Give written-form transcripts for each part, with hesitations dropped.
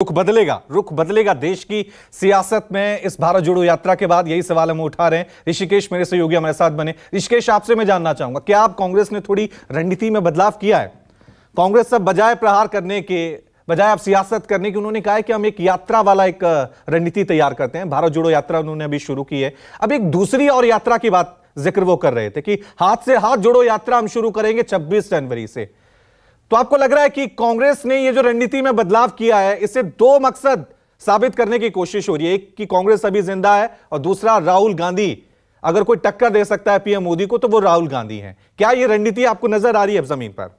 रुख बदलेगा देश की सियासत में। इस भारत जोड़ो यात्रा के बाद यही सवाल हम उठा रहे हैं। ऋषिकेश मेरे सहयोगी हमारे साथ बने। ऋषिकेश, आपसे मैं जानना चाहूंगा, क्या आप कांग्रेस ने थोड़ी रणनीति में बदलाव किया है? कांग्रेस सब बजाय प्रहार करने के, बजाय आप सियासत करने की, उन्होंने कहा है कि हम एक यात्रा वाला एक रणनीति तैयार करते हैं। भारत जोड़ो यात्रा उन्होंने अभी शुरू की है। अब एक दूसरी और यात्रा की बात जिक्र वो कर रहे थे कि हाथ से हाथ जोड़ो यात्रा हम शुरू करेंगे 26 जनवरी से। तो आपको लग रहा है कि कांग्रेस ने ये जो रणनीति में बदलाव किया है, इससे दो मकसद साबित करने की कोशिश हो रही है। एक कि कांग्रेस अभी जिंदा है, और दूसरा राहुल गांधी, अगर कोई टक्कर दे सकता है पीएम मोदी को तो वो राहुल गांधी हैं। क्या ये रणनीति आपको नजर आ रही है अब जमीन पर?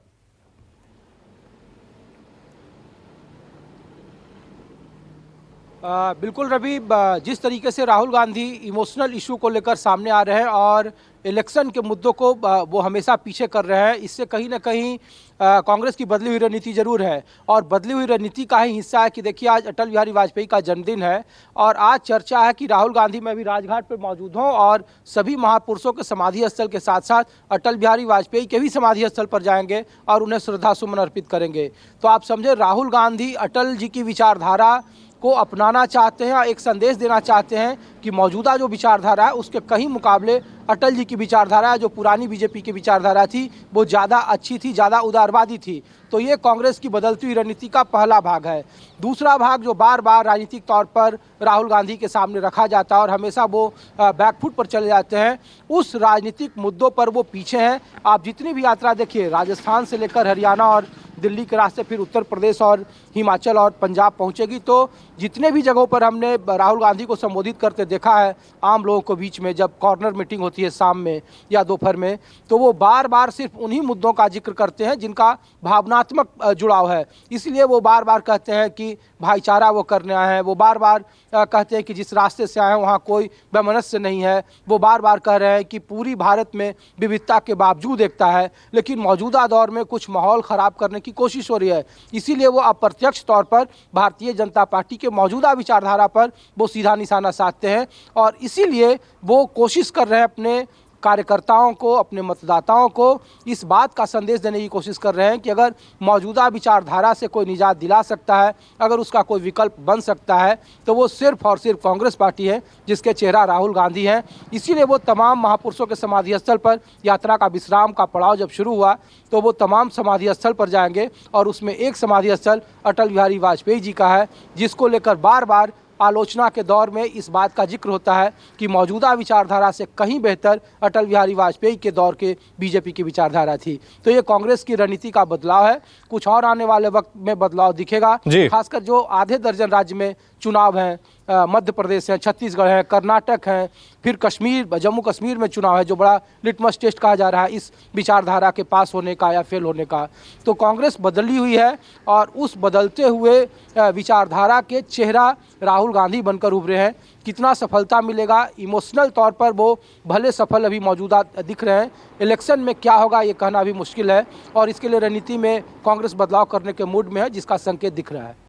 बिल्कुल रवि, जिस तरीके से राहुल गांधी इमोशनल इशू को लेकर सामने आ रहे हैं और इलेक्शन के मुद्दों को वो हमेशा पीछे कर रहे हैं, इससे कहीं ना कहीं कांग्रेस की बदली हुई रणनीति जरूर है। और बदली हुई रणनीति का ही हिस्सा है कि देखिए, आज अटल बिहारी वाजपेयी का जन्मदिन है और आज चर्चा है कि राहुल गांधी, मैं भी राजघाट पर मौजूद हूँ और सभी महापुरुषों के समाधि स्थल के साथ साथ अटल बिहारी वाजपेयी के भी समाधि स्थल पर जाएंगे और उन्हें श्रद्धा सुमन अर्पित करेंगे। तो आप समझे, राहुल गांधी अटल जी की विचारधारा को अपनाना चाहते हैं और एक संदेश देना चाहते हैं कि मौजूदा जो विचारधारा है उसके कहीं मुकाबले अटल जी की विचारधारा, जो पुरानी बीजेपी की विचारधारा थी, वो ज़्यादा अच्छी थी, ज़्यादा उदारवादी थी। तो ये कांग्रेस की बदलती हुई रणनीति का पहला भाग है। दूसरा भाग जो बार बार राजनीतिक तौर पर राहुल गांधी के सामने रखा जाता है और हमेशा वो बैकफुट पर चले जाते हैं, उस राजनीतिक मुद्दों पर वो पीछे हैं। आप जितनी भी यात्रा देखिए, राजस्थान से लेकर हरियाणा और दिल्ली के रास्ते फिर उत्तर प्रदेश और हिमाचल और पंजाब पहुंचेगी, तो जितने भी जगहों पर हमने राहुल गांधी को संबोधित करते देखा है आम लोगों के बीच में, जब कॉर्नर मीटिंग होती है शाम में या दोपहर में, तो वो बार बार सिर्फ उन्हीं मुद्दों का जिक्र करते हैं जिनका भावनात्मक जुड़ाव है। इसलिए वो बार बार कहते हैं कि भाईचारा वो करने आए हैं, वो बार बार कहते हैं कि जिस रास्ते से आए हैं वहाँ कोई वैमनस्य नहीं है, वो बार बार कह रहे हैं कि पूरी भारत में विविधता के बावजूद एकता है। लेकिन मौजूदा दौर में कुछ माहौल ख़राब करने की कोशिश हो रही है, इसीलिए वो अप्रत्यक्ष तौर पर भारतीय जनता पार्टी के मौजूदा विचारधारा पर वो सीधा निशाना साधते हैं और इसीलिए वो कोशिश कर रहे हैं अपने कार्यकर्ताओं को, अपने मतदाताओं को इस बात का संदेश देने की कोशिश कर रहे हैं कि अगर मौजूदा विचारधारा से कोई निजात दिला सकता है, अगर उसका कोई विकल्प बन सकता है, तो वो सिर्फ और सिर्फ कांग्रेस पार्टी है जिसके चेहरा राहुल गांधी हैं। इसीलिए वो तमाम महापुरुषों के समाधि स्थल पर यात्रा का विश्राम का पड़ाव जब शुरू हुआ तो वो तमाम समाधि स्थल पर जाएंगे और उसमें एक समाधि स्थल अटल बिहारी वाजपेयी जी का है, जिसको लेकर बार बार आलोचना के दौर में इस बात का जिक्र होता है कि मौजूदा विचारधारा से कहीं बेहतर अटल बिहारी वाजपेयी के दौर के बीजेपी की विचारधारा थी। तो ये कांग्रेस की रणनीति का बदलाव है। कुछ और आने वाले वक्त में बदलाव दिखेगा, खासकर जो आधे दर्जन राज्य में चुनाव हैं, मध्य प्रदेश है, छत्तीसगढ़ है, कर्नाटक है, फिर कश्मीर, जम्मू कश्मीर में चुनाव है, जो बड़ा लिटमस टेस्ट कहा जा रहा है इस विचारधारा के पास होने का या फेल होने का। तो कांग्रेस बदली हुई है और उस बदलते हुए विचारधारा के चेहरा राहुल गांधी बनकर उभरे हैं। कितना सफलता मिलेगा, इमोशनल तौर पर वो भले सफल अभी मौजूदा दिख रहे हैं, इलेक्शन में क्या होगा ये कहना भी मुश्किल है और इसके लिए रणनीति में कांग्रेस बदलाव करने के मूड में है, जिसका संकेत दिख रहा है।